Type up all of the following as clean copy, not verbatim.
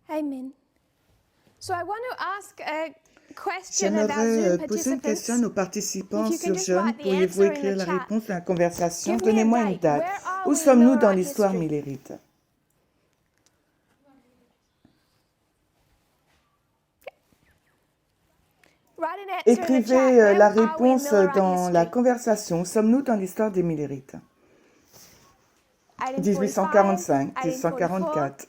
Amen. So I want to ask a question about J'aimerais Zoom poser une question à participants. nos participants If you can sur just Jeune. write the Pourriez-vous answer in écrire the la chat. réponse de la conversation? Give me a Donnez-moi une date. date. Where are Où we in sommes-nous dans Millwright l'histoire history? millérite? Write an answer in the chat. Écrivez Where la are we in réponse Millwright dans la history? conversation. Où sommes-nous dans l'histoire des millérites? 1845, 1844,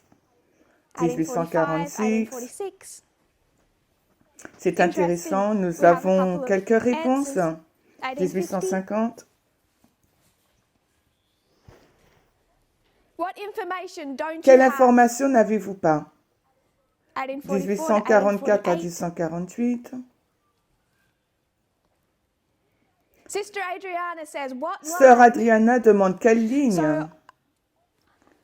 1846. 1846. C'est intéressant. Nous avons quelques réponses. 1850. 1850. What information don't you Quelle have? information n'avez-vous pas? 1844 1844 à 1848. 1848. Sister Adriana says, what Sœur line? Adriana demande quelle ligne? So,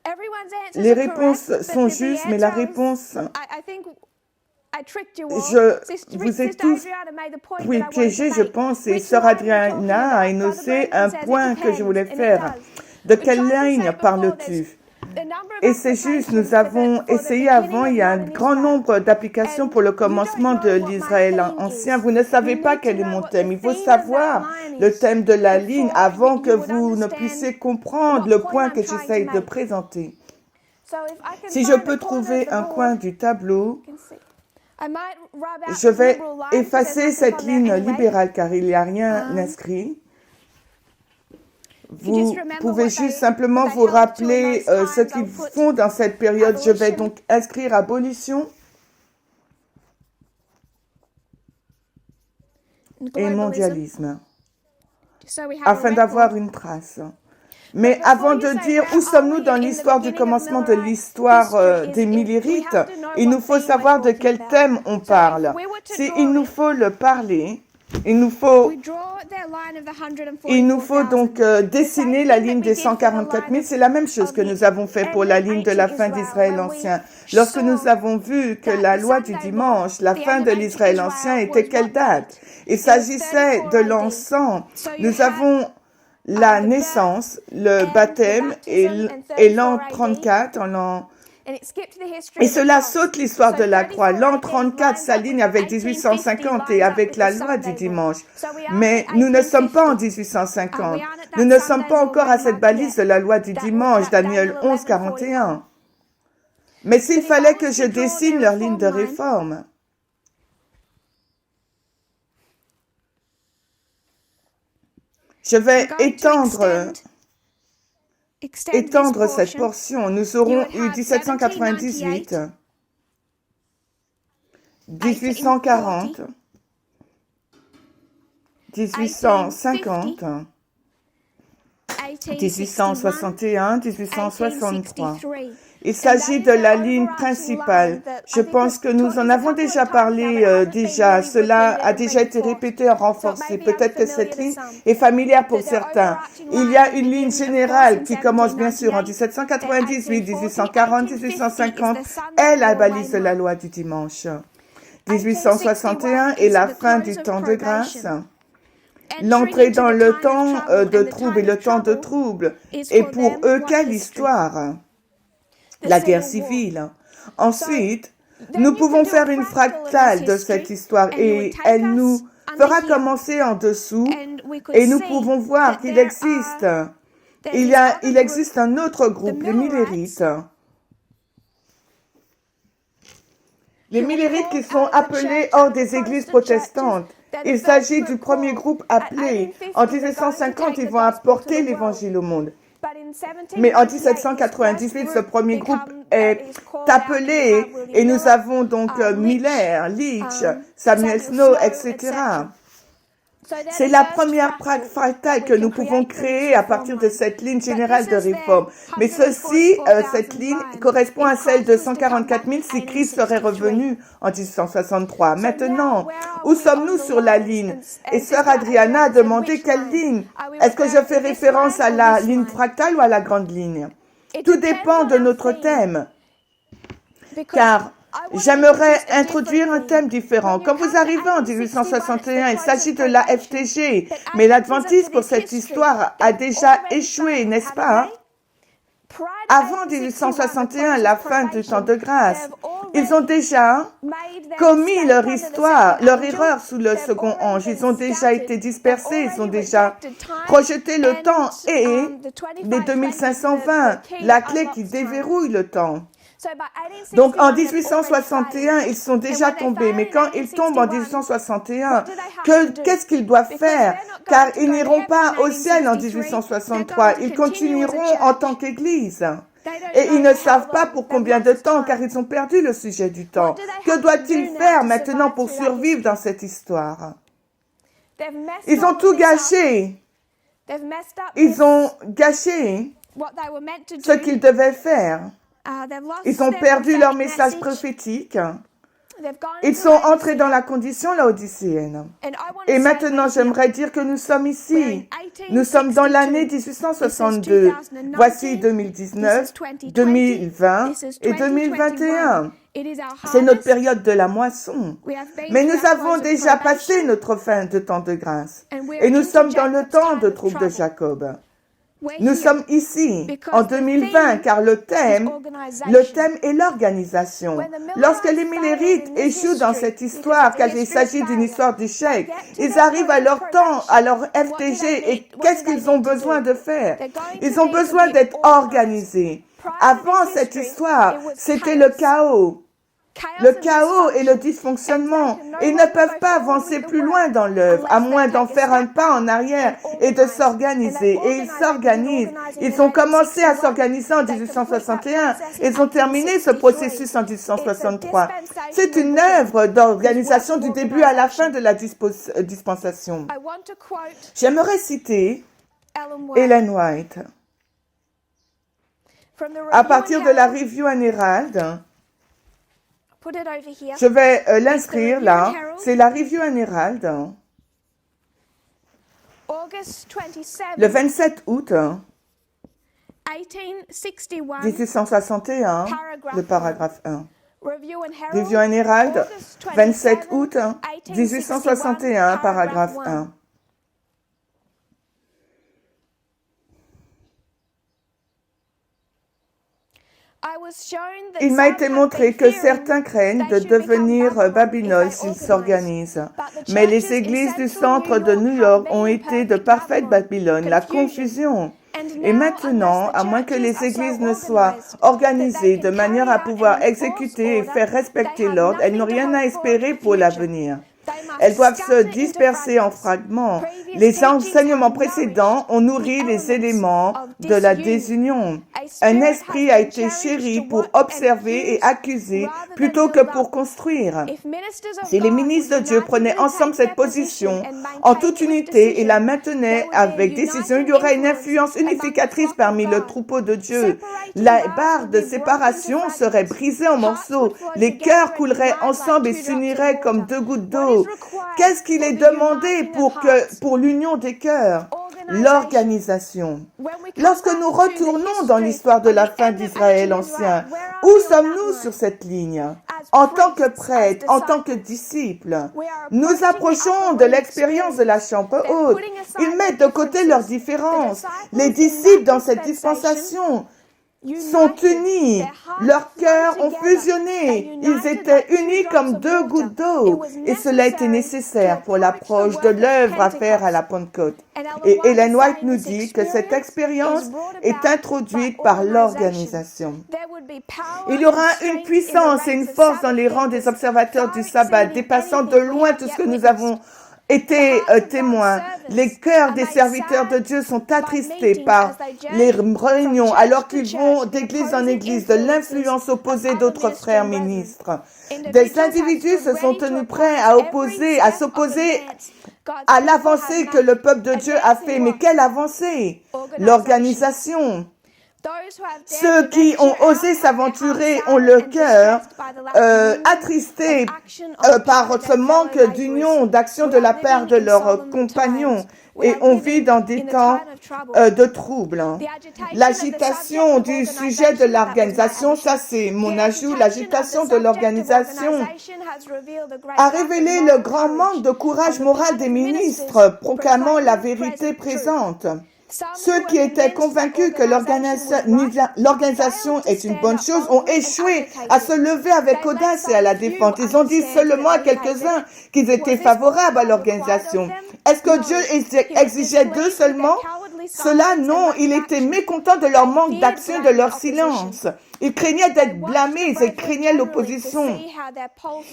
everyone's answers Les are réponses correct, sont but the justes, mais la answer is- réponse, I think I tricked you all. vous êtes Sister tous Adriana made the point oui, that I wanted to piégés, je make. pense, et Which Sœur line are we talking Adriana a about? énoncé Brother un Braden says point it que je depends, voulais and it faire. does. De We quelle tried to say ligne before, parles-tu? the number of Et c'est juste, applications nous avons for the essayé beginning avant, of il y a un modern grand Israel. nombre d'applications And pour le you don't commencement know de what my l'Israël theme ancien. is. Vous ne savez You pas need quel to est know mon what thème. the Il faut theme of that savoir line le is thème de la ligne before avant que you would vous ne understand puissiez comprendre what le point point I'm que trying to j'essaye de make. présenter. So if I can Si je find peux a corner of trouver the un board, coin du tableau, you can see. I might rub out je this vais liberal line because there's effacer nothing cette on there ligne anyway. libérale car il n'y a rien inscrit. Vous pouvez juste simplement vous rappeler ce qu'ils font dans cette période. Je vais donc inscrire abolition et mondialisme afin d'avoir une trace. Mais avant de dire où sommes-nous dans l'histoire du commencement de l'histoire des millérites, il nous faut savoir de quel thème on parle. Il nous faut le parler. Il nous faut donc dessiner la ligne des 144 000. C'est la même chose que nous avons fait pour la ligne de la fin d'Israël ancien. Lorsque nous avons vu que la loi du dimanche, la fin de l'Israël ancien, était quelle date? Il s'agissait de l'encens. Nous avons la naissance, le baptême et l'an 34 en l'an. Et cela saute l'histoire de la croix. L'an 34 s'aligne avec 1850 et avec la loi du dimanche. Mais nous ne sommes pas en 1850. Nous ne sommes pas encore à cette balise de la loi du dimanche, Daniel 11, 41. Mais s'il fallait que je dessine leur ligne de réforme, je vais étendre cette portion. Nous aurons eu 1798, 1840, 1850, 1861, 1863. Il s'agit de la ligne principale. Je pense que nous en avons déjà parlé Cela a déjà été répété et renforcé. Peut-être que cette ligne est familière pour certains. Il y a une ligne générale qui commence bien sûr en 1798, 1840, 1850. Elle la balise de la loi du dimanche. 1861 est la fin du temps de grâce. L'entrée dans le temps de trouble et le temps de trouble. Et pour eux, quelle histoire? La guerre civile. Ensuite, nous pouvons faire une fractale de cette histoire et elle nous fera commencer en dessous et nous pouvons voir qu'il existe. Il existe un autre groupe, les millérites. Les millérites qui sont appelés hors des églises protestantes. Il s'agit du premier groupe appelé. En 1850, ils vont apporter l'évangile au monde. Mais en 1798, ce premier groupe est appelé et nous avons donc Miller, Leach, Samuel Snow, etc. C'est la première fractale que nous pouvons créer à partir de cette ligne générale de réforme. Mais cette ligne correspond à celle de 144 000 si Christ serait revenu en 1863. Maintenant, où sommes-nous sur la ligne? Et Sœur Adriana a demandé quelle ligne? Est-ce que je fais référence à la ligne fractale ou à la grande ligne? Tout dépend de notre thème. Car j'aimerais introduire un thème différent. Quand vous arrivez en 1861, il s'agit de la FTG, mais l'adventisme pour cette histoire a déjà échoué, n'est-ce pas? Avant 1861, la fin du temps de grâce, Ils ont déjà commis leur histoire, leur erreur sous le second ange. Ils ont déjà été dispersés, ils ont déjà rejeté le temps et les 2520, la clé qui déverrouille le temps. Donc en 1861, ils sont déjà tombés. Mais quand ils tombent en 1861, qu'est-ce qu'ils doivent faire? Car ils n'iront pas au ciel en 1863. Ils continueront en tant qu'Église. Et ils ne savent pas pour combien de temps, car ils ont perdu le sujet du temps. Que doit-il faire maintenant pour survivre dans cette histoire? Ils ont tout gâché. Ils ont gâché ce qu'ils devaient faire. Ils ont perdu leur message prophétique. Ils sont entrés dans la condition laodicéenne. Et maintenant, j'aimerais dire que nous sommes ici. Nous sommes dans l'année 1862. Voici 2019, 2020 et 2021. C'est notre période de la moisson. Mais nous avons déjà passé notre fin de temps de grâce. Et nous sommes dans le temps de trouble de Jacob. Nous sommes ici en 2020 car le thème est l'organisation. Lorsque les Millérites échouent dans cette histoire, car il s'agit d'une histoire d'échec, ils arrivent à leur temps, à leur FTG et qu'est-ce qu'ils ont besoin de faire? Ils ont besoin d'être organisés. Avant cette histoire, c'était le chaos. Le chaos et le dysfonctionnement. Ils ne peuvent pas avancer plus loin dans l'œuvre, à moins d'en faire un pas en arrière et de s'organiser. Et ils s'organisent. Ils ont commencé à s'organiser en 1861. Ils ont terminé ce processus en 1863. C'est une œuvre d'organisation du début à la fin de la dispensation. J'aimerais citer Ellen White. À partir de la Review and Herald, je vais l'inscrire là. C'est la Review and Herald. Le 27 août 1861, le paragraphe 1. Review and Herald, 27 août 1861, paragraphe 1. Il m'a été montré que certains craignent de devenir Babylone s'ils s'organisent. Mais les églises du centre de New York ont été de parfaite Babylone, la confusion. Et maintenant, à moins que les églises ne soient organisées de manière à pouvoir exécuter et faire respecter l'ordre, elles n'ont rien à espérer pour l'avenir. Elles doivent se disperser en fragments. Les enseignements précédents ont nourri les éléments de la désunion. Un esprit a été chéri pour observer et accuser plutôt que pour construire. Si les ministres de Dieu prenaient ensemble cette position en toute unité et la maintenaient avec décision, il y aurait une influence unificatrice parmi le troupeau de Dieu. La barre de séparation serait brisée en morceaux. Les cœurs couleraient ensemble et s'uniraient comme deux gouttes d'eau. Qu'est-ce qu'il est demandé pour l'union des cœurs? L'organisation. Lorsque nous retournons dans l'histoire de la fin d'Israël ancien, où sommes-nous sur cette ligne? En tant que prêtres, en tant que disciples, nous approchons de l'expérience de la chambre haute. Ils mettent de côté leurs différences. Les disciples dans cette dispensation sont unis, leurs cœurs ont fusionné, ils étaient unis comme deux gouttes d'eau, et cela était nécessaire pour l'approche de l'œuvre à faire à la Pentecôte. Et Ellen White nous dit que cette expérience est introduite par l'organisation. Il y aura une puissance et une force dans les rangs des observateurs du sabbat, dépassant de loin tout ce que nous avons été témoins. Les cœurs des serviteurs de Dieu sont attristés par les réunions alors qu'ils vont d'église en église de l'influence opposée d'autres frères ministres. Des individus se sont tenus prêts à s'opposer à l'avancée que le peuple de Dieu a fait. Mais quelle avancée? L'organisation. Ceux qui ont osé s'aventurer ont le cœur attristé par ce manque d'union, d'action de la part de leurs compagnons. Et on vit dans des temps de trouble. L'agitation du sujet de l'organisation, ça c'est mon ajout, l'agitation de l'organisation a révélé le grand manque de courage moral des ministres proclamant la vérité présente. Ceux qui étaient convaincus que l'organisation est une bonne chose ont échoué à se lever avec audace et à la défendre. Ils ont dit seulement à quelques-uns qu'ils étaient favorables à l'organisation. Est-ce que Dieu exigeait d'eux seulement cela? Non, il était mécontent de leur manque d'action, de leur silence. Ils craignaient d'être blâmés, ils craignaient l'opposition.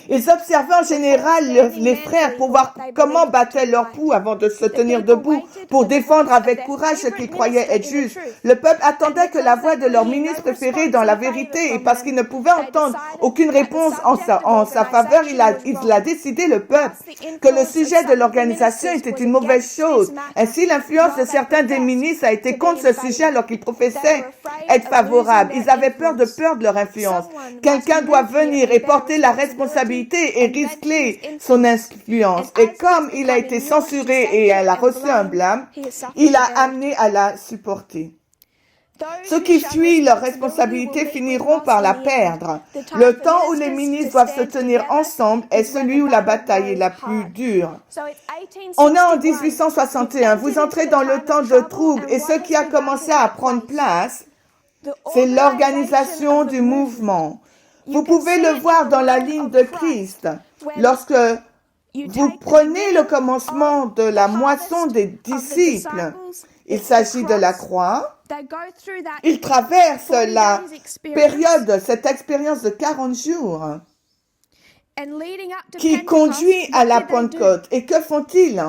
Ils observaient en général les frères pour voir comment battaient leur pouls avant de se tenir debout pour défendre avec courage ce qu'ils croyaient être juste. Le peuple attendait que la voix de leur ministre préféré dans la vérité, et parce qu'il ne pouvait entendre aucune réponse en sa faveur, il a décidé, le peuple, que le sujet de l'organisation était une mauvaise chose. Ainsi, l'influence de certains des ministres a été contre ce sujet alors qu'ils professaient être favorables. Ils avaient peur de leur influence. Quelqu'un doit venir et porter la responsabilité et risquer son influence. Et comme il a été censuré et elle a reçu un blâme, il a amené à la supporter. Ceux qui fuient leur responsabilité finiront par la perdre. Le temps où les ministres doivent se tenir ensemble est celui où la bataille est la plus dure. On est en 1861. Vous entrez dans le temps de trouble et ce qui a commencé à prendre place, c'est l'organisation du mouvement. Vous pouvez le voir dans la ligne de Christ. Lorsque vous prenez le commencement de la moisson des disciples, il s'agit de la croix. Ils traversent la période, cette expérience de 40 jours qui conduit à la Pentecôte. Et que font-ils?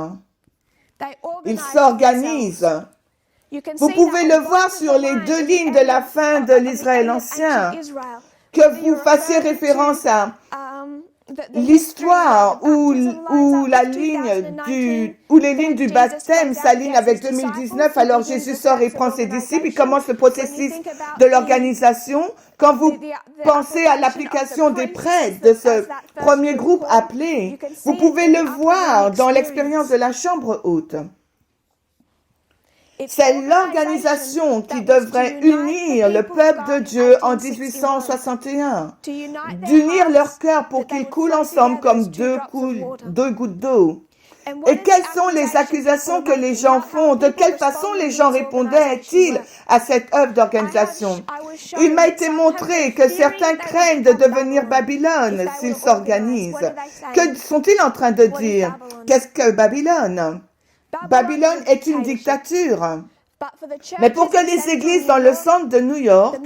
Ils s'organisent. Vous pouvez le voir sur les deux lignes de la fin de l'Israël ancien, que vous fassiez référence à l'histoire où les lignes du baptême s'alignent avec 2019, alors Jésus sort et prend ses disciples, il commence le processus de l'organisation. Quand vous pensez à l'application des prêtres de ce premier groupe appelé, vous pouvez le voir dans l'expérience de la chambre haute. C'est l'organisation qui devrait unir le peuple de Dieu en 1861, d'unir leurs cœurs pour qu'ils coulent ensemble comme deux gouttes d'eau. Et quelles sont les accusations que les gens font? De quelle façon les gens répondaient-ils à cette œuvre d'organisation? Il m'a été montré que certains craignent de devenir Babylone s'ils s'organisent. Que sont-ils en train de dire? Qu'est-ce que Babylone? Babylone est une dictature. Mais pour que les églises dans le centre de New York,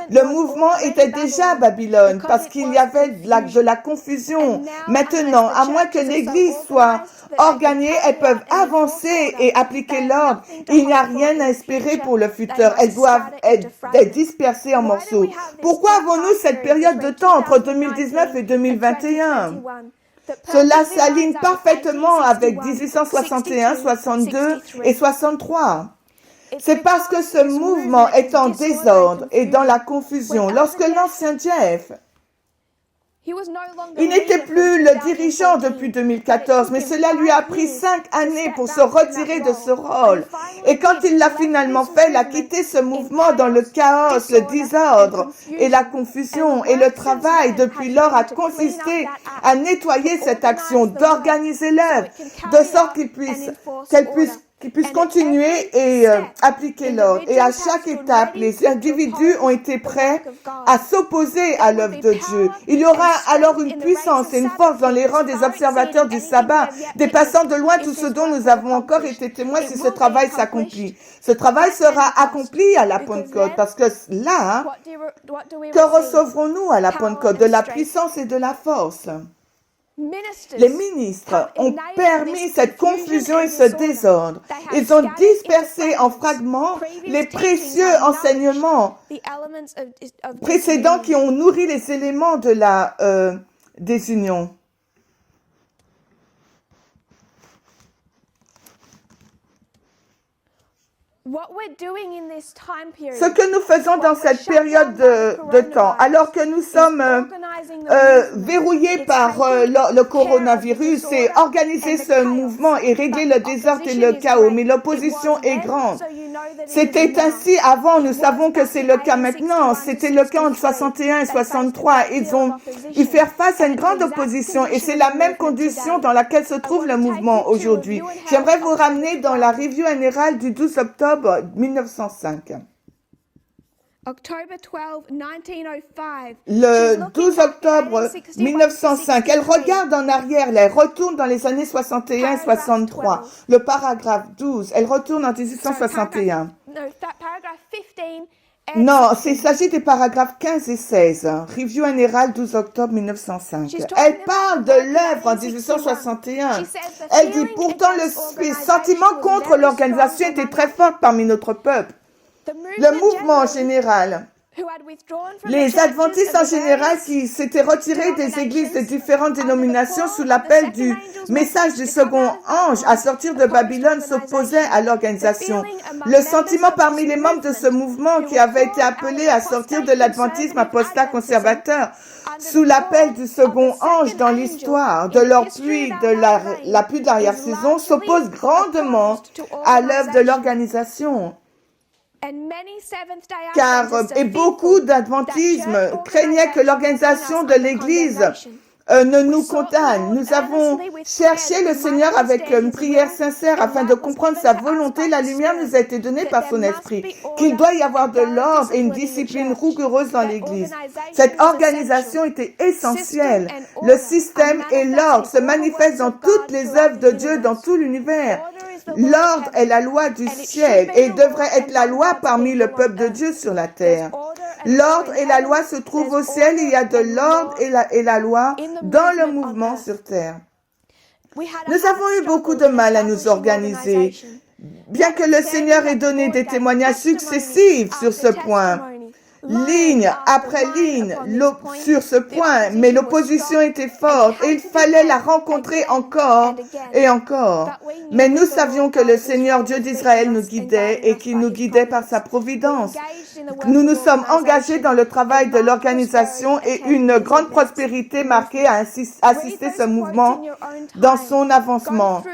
le mouvement était déjà Babylone parce qu'il y avait de la confusion. Maintenant, à moins que l'église soit organisée, elles peuvent avancer et appliquer l'ordre. Il n'y a rien à espérer pour le futur. Elles doivent être dispersées en morceaux. Pourquoi avons-nous cette période de temps entre 2019 et 2021? Cela s'aligne parfaitement avec 1861, 62 et 63. C'est parce que ce mouvement est en désordre et dans la confusion. Lorsque l'ancien Jeff, il n'était plus le dirigeant depuis 2014, mais cela lui a pris 5 années pour se retirer de ce rôle. Et quand il l'a finalement fait, il a quitté ce mouvement dans le chaos, le désordre et la confusion. Et le travail depuis lors a consisté à nettoyer cette action, d'organiser l'œuvre, de sorte qu'elle puisse continuer et appliquer l'ordre. Et à chaque étape, les individus ont été prêts à s'opposer à l'œuvre de Dieu. Il y aura alors une puissance et une force dans les rangs des observateurs du sabbat, dépassant de loin tout ce dont nous avons encore été témoins si ce travail s'accomplit. Ce travail sera accompli à la Pentecôte, parce que là, que recevrons-nous à la Pentecôte? De la puissance et de la force. Les ministres ont permis cette confusion et ce désordre. Ils ont dispersé en fragments les précieux enseignements précédents qui ont nourri les éléments de la désunion. Ce que nous faisons dans cette période de temps, alors que nous sommes verrouillés par le coronavirus, c'est organiser ce mouvement et régler le désordre et le chaos, mais l'opposition est grande. C'était ainsi avant, nous savons que c'est le cas maintenant. C'était le cas entre 61 et 63. Ils firent face à une grande opposition et c'est la même condition dans laquelle se trouve le mouvement aujourd'hui. J'aimerais vous ramener dans la review générale du 12 octobre 1905. Le 12 octobre 1905, elle regarde en arrière, elle retourne dans les années 61 et 63. Le paragraphe 12, elle retourne en 1861. Non, il s'agit des paragraphes 15 et 16. Review générale 12 octobre 1905. Elle parle de l'œuvre en 1861. Elle dit, pourtant le sentiment contre l'organisation était très fort parmi notre peuple. Le mouvement en général, les adventistes en général qui s'étaient retirés des églises de différentes dénominations sous l'appel du message du second ange à sortir de Babylone s'opposaient à l'organisation. Le sentiment parmi les membres de ce mouvement qui avait été appelé à sortir de l'adventisme apostat conservateur sous l'appel du second ange dans l'histoire de leur pluie la pluie de l'arrière-saison s'oppose grandement à l'œuvre de l'organisation. Et beaucoup d'adventisme craignaient que l'organisation de l'Église ne nous condamne. Nous avons cherché le Seigneur avec une prière sincère afin de comprendre sa volonté. La lumière nous a été donnée par son esprit, qu'il doit y avoir de l'ordre et une discipline rigoureuse dans l'Église. Cette organisation était essentielle. Le système et l'ordre se manifestent dans toutes les œuvres de Dieu dans tout l'univers. L'ordre est la loi du ciel et devrait être la loi parmi le peuple de Dieu sur la terre. L'ordre et la loi se trouvent au ciel, il y a de l'ordre et la loi dans le mouvement sur terre. Nous avons eu beaucoup de mal à nous organiser, bien que le Seigneur ait donné des témoignages successifs sur ce point. Ligne après ligne sur ce point, mais l'opposition était forte et il fallait la rencontrer encore et encore. Mais nous savions que le Seigneur Dieu d'Israël nous guidait et qu'il nous guidait par sa providence. Nous nous sommes engagés dans le travail de l'organisation et une grande prospérité marquée a assisté ce mouvement dans son avancement.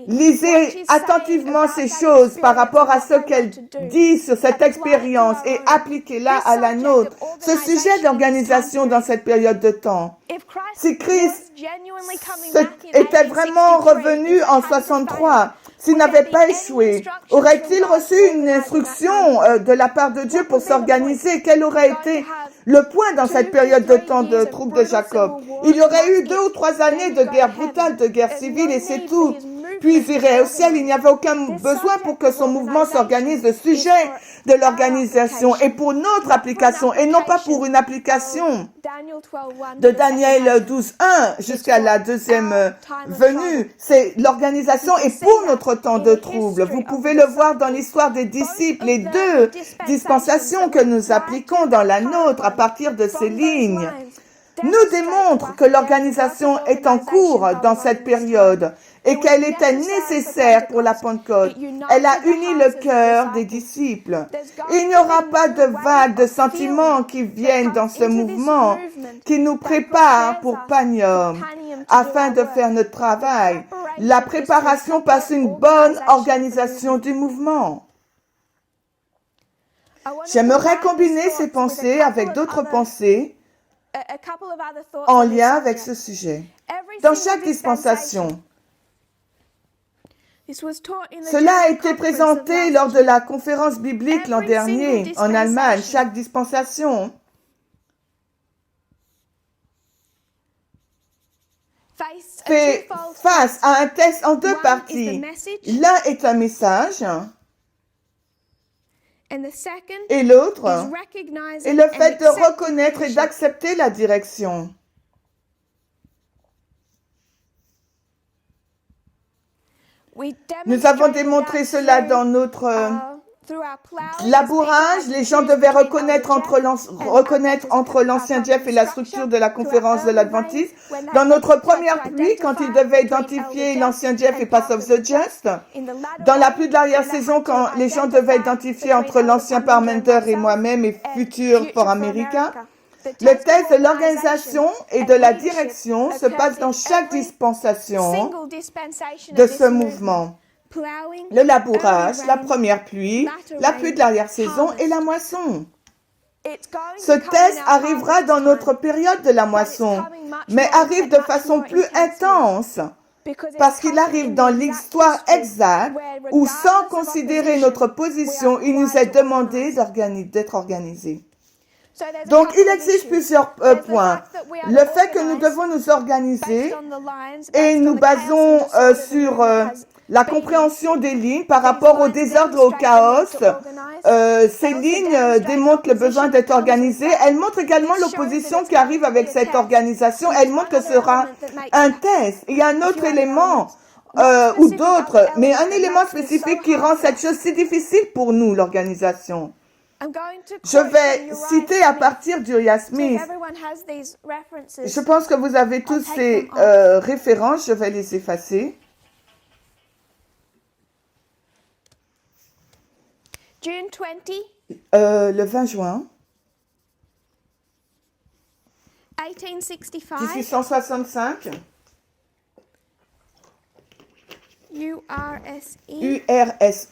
Lisez attentivement ces choses par rapport à ce qu'elle dit sur cette expérience et appliquez-la à la nôtre. Ce sujet d'organisation dans cette période de temps. Si Christ était vraiment revenu en 63, s'il n'avait pas échoué, aurait-il reçu une instruction de la part de Dieu pour s'organiser? Quel aurait été le point dans cette période de temps de troupe de Jacob? Il y aurait eu 2 ou 3 années de guerre brutale, de guerre civile et c'est tout. Puis il irait au ciel, il n'y avait aucun besoin pour que son mouvement s'organise. Le sujet de l'organisation est pour notre application et non pas pour une application de Daniel 12:1 jusqu'à la deuxième venue. C'est l'organisation est pour notre temps de trouble. Vous pouvez le voir dans l'histoire des disciples, les 2 dispensations que nous appliquons dans la nôtre à partir de ces lignes nous démontrent que l'organisation est en cours dans cette période et qu'elle était nécessaire pour la Pentecôte. Elle a uni le cœur des disciples. Il n'y aura pas de vagues de sentiments qui viennent dans ce mouvement, qui nous prépare pour Panium, afin de faire notre travail. La préparation passe une bonne organisation du mouvement. J'aimerais combiner ces pensées avec d'autres pensées en lien avec ce sujet. Dans chaque dispensation, cela a été présenté lors de la conférence biblique l'an dernier en Allemagne. Chaque dispensation fait face à un test en 2 parties. L'un est un message et l'autre est le fait de reconnaître et d'accepter la direction. Nous avons démontré cela dans notre labourage. Les gens devaient reconnaître entre l'ancien Jeff et la structure de la conférence de l'Adventiste. Dans notre première pluie, quand ils devaient identifier l'ancien Jeff et Pass of the Just. Dans la pluie de l'arrière-saison, quand les gens devaient identifier entre l'ancien Parmenter et moi-même et futur for America. Le test de l'organisation et de la direction se passe dans chaque dispensation de ce mouvement. le labourage, la première pluie, la pluie de l'arrière-saison et la moisson. Ce test arrivera dans notre période de la moisson, mais arrive de façon plus intense parce qu'il arrive dans l'histoire exacte où, sans considérer notre position, il nous est demandé d'être organisés. Donc, il existe plusieurs points. Le fait que nous devons nous organiser et nous basons sur la compréhension des lignes par rapport au désordre et au chaos. Ces lignes démontrent le besoin d'être organisé. Elles montrent également l'opposition qui arrive avec cette organisation. Elles montrent que ce sera un test. Il y a un autre élément ou d'autres, mais un élément spécifique qui rend cette chose si difficile pour nous, l'organisation. Je vais citer à partir d'Uriah Smith. Je pense que vous avez tous ces références. Je vais les effacer. Le 20 juin 1865. URSE.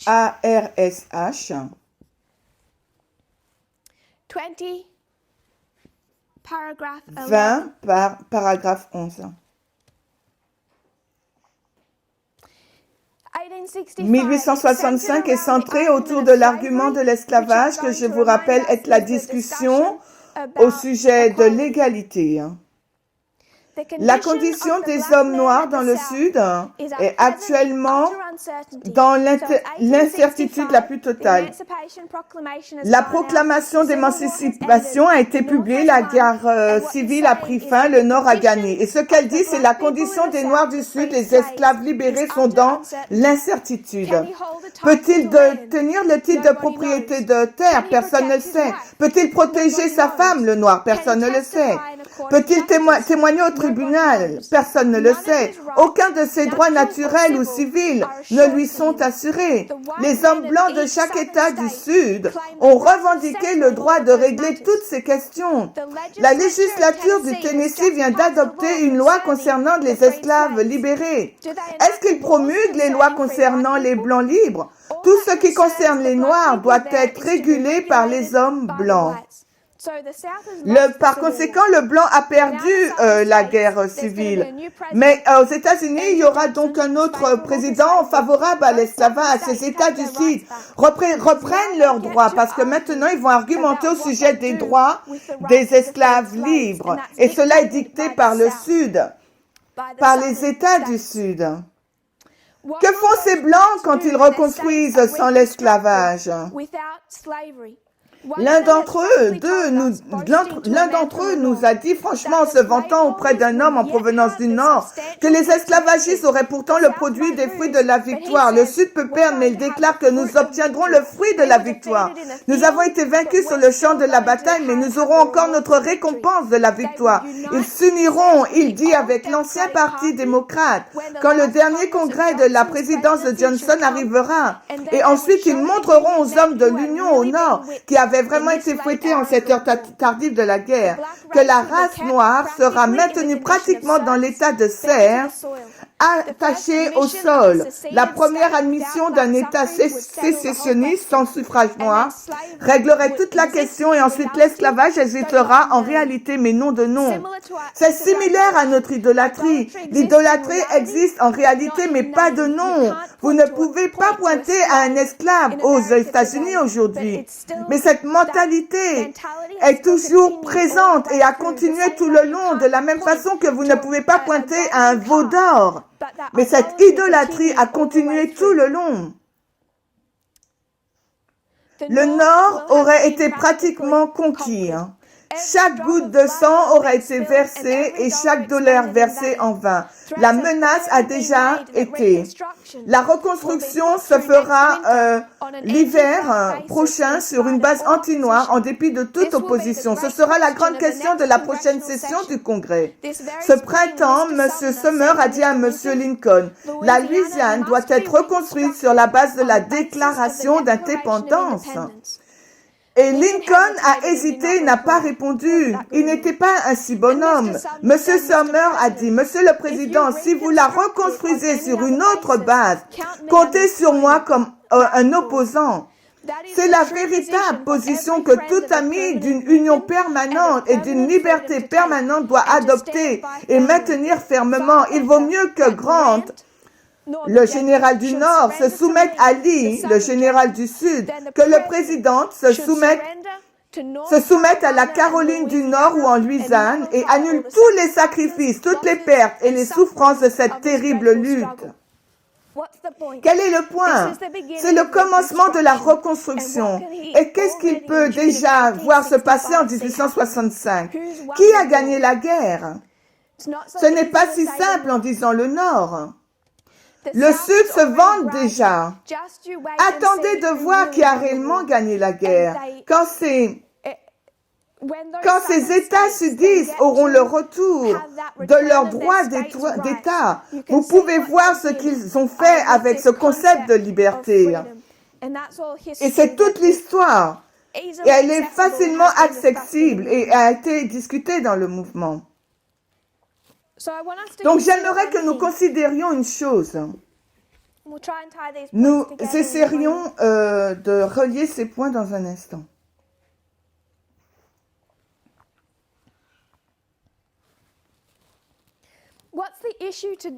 ARSH. 20, paragraphe 11. 1865 est centré autour de l'argument de l'esclavage que je vous rappelle être la discussion au sujet de l'égalité. La condition des hommes noirs dans le Sud est actuellement dans l'incertitude la plus totale. La proclamation d'émancipation a été publiée, la guerre civile a pris fin, le Nord a gagné. Et ce qu'elle dit, c'est la condition des Noirs du Sud, les esclaves libérés sont dans l'incertitude. Peut-il tenir le titre de propriété de terre? Personne ne le sait. Peut-il protéger sa femme, le Noir? Personne ne le sait. Peut-il témoigner au tribunal? Personne ne le sait. Aucun de ses droits naturels ou civils ne lui sont assurés. Les hommes blancs de chaque État du Sud ont revendiqué le droit de régler toutes ces questions. La législature du Tennessee vient d'adopter une loi concernant les esclaves libérés. Est-ce qu'ils promulguent les lois concernant les blancs libres? Tout ce qui concerne les Noirs doit être régulé par les hommes blancs. Par conséquent, le blanc a perdu la guerre civile. Mais aux États-Unis, il y aura donc un autre président favorable à l'esclavage. Ces États du Sud reprennent leurs droits parce que maintenant, ils vont argumenter au sujet des droits des esclaves libres. Et cela est dicté par le Sud, par les États du Sud. Que font ces Blancs quand ils reconstruisent sans l'esclavage? L'un d'entre eux nous a dit franchement en se vantant auprès d'un homme en provenance du Nord que les esclavagistes auraient pourtant le produit des fruits de la victoire. Le Sud peut perdre, mais il déclare que nous obtiendrons le fruit de la victoire. Nous avons été vaincus sur le champ de la bataille, mais nous aurons encore notre récompense de la victoire. Ils s'uniront, il dit, avec l'ancien parti démocrate quand le dernier congrès de la présidence de Johnson arrivera. Et ensuite, ils montreront aux hommes de l'Union au Nord qui avaient vraiment été fouettés en cette heure tardive de la guerre, que la race noire sera maintenue pratiquement dans l'état de serre, attachée au sol. La première admission d'un État sécessionniste sans suffrage noir réglerait toute la question et ensuite l'esclavage existera en réalité mais non de nom. C'est similaire à notre idolâtrie. L'idolâtrie existe en réalité mais pas de nom. Vous ne pouvez pas pointer à un esclave aux États-Unis aujourd'hui. Mais cette mentalité est toujours présente et a continué tout le long de la même façon que vous ne pouvez pas pointer à un veau d'or. Mais cette idolâtrie a continué tout le long. Le Nord aurait été pratiquement conquis. Chaque goutte de sang aurait été versée et chaque dollar versé en vain. La menace a déjà été. La reconstruction se fera l'hiver prochain sur une base anti-noire en dépit de toute opposition. Ce sera la grande question de la prochaine session du Congrès. Ce printemps, M. Summer a dit à M. Lincoln, la Louisiane doit être reconstruite sur la base de la déclaration d'indépendance. Et Lincoln a hésité, n'a pas répondu. Il n'était pas un si bonhomme. Monsieur Sumner a dit, Monsieur le Président, si vous la reconstruisez sur une autre base, comptez sur moi comme un opposant. C'est la véritable position que tout ami d'une union permanente et d'une liberté permanente doit adopter et maintenir fermement. Il vaut mieux que Grant, le général du Nord, se soumette à Lee, le général du Sud, que le président se soumette à la Caroline du Nord ou en Louisiane et annule tous les sacrifices, toutes les pertes et les souffrances de cette terrible lutte. Quel est le point? C'est le commencement de la reconstruction. Et qu'est-ce qu'il peut déjà voir se passer en 1865? Qui a gagné la guerre? Ce n'est pas si simple en disant le Nord. Le Sud se vante déjà. Attendez de voir qui a réellement gagné la guerre. Quand ces États sudistes auront le retour de leur droit d'État, vous pouvez voir ce qu'ils ont fait avec ce concept de liberté. Et c'est toute l'histoire. Et elle est facilement accessible et a été discutée dans le mouvement. Donc j'aimerais que nous considérions une chose. Nous essaierions de relier ces points dans un instant.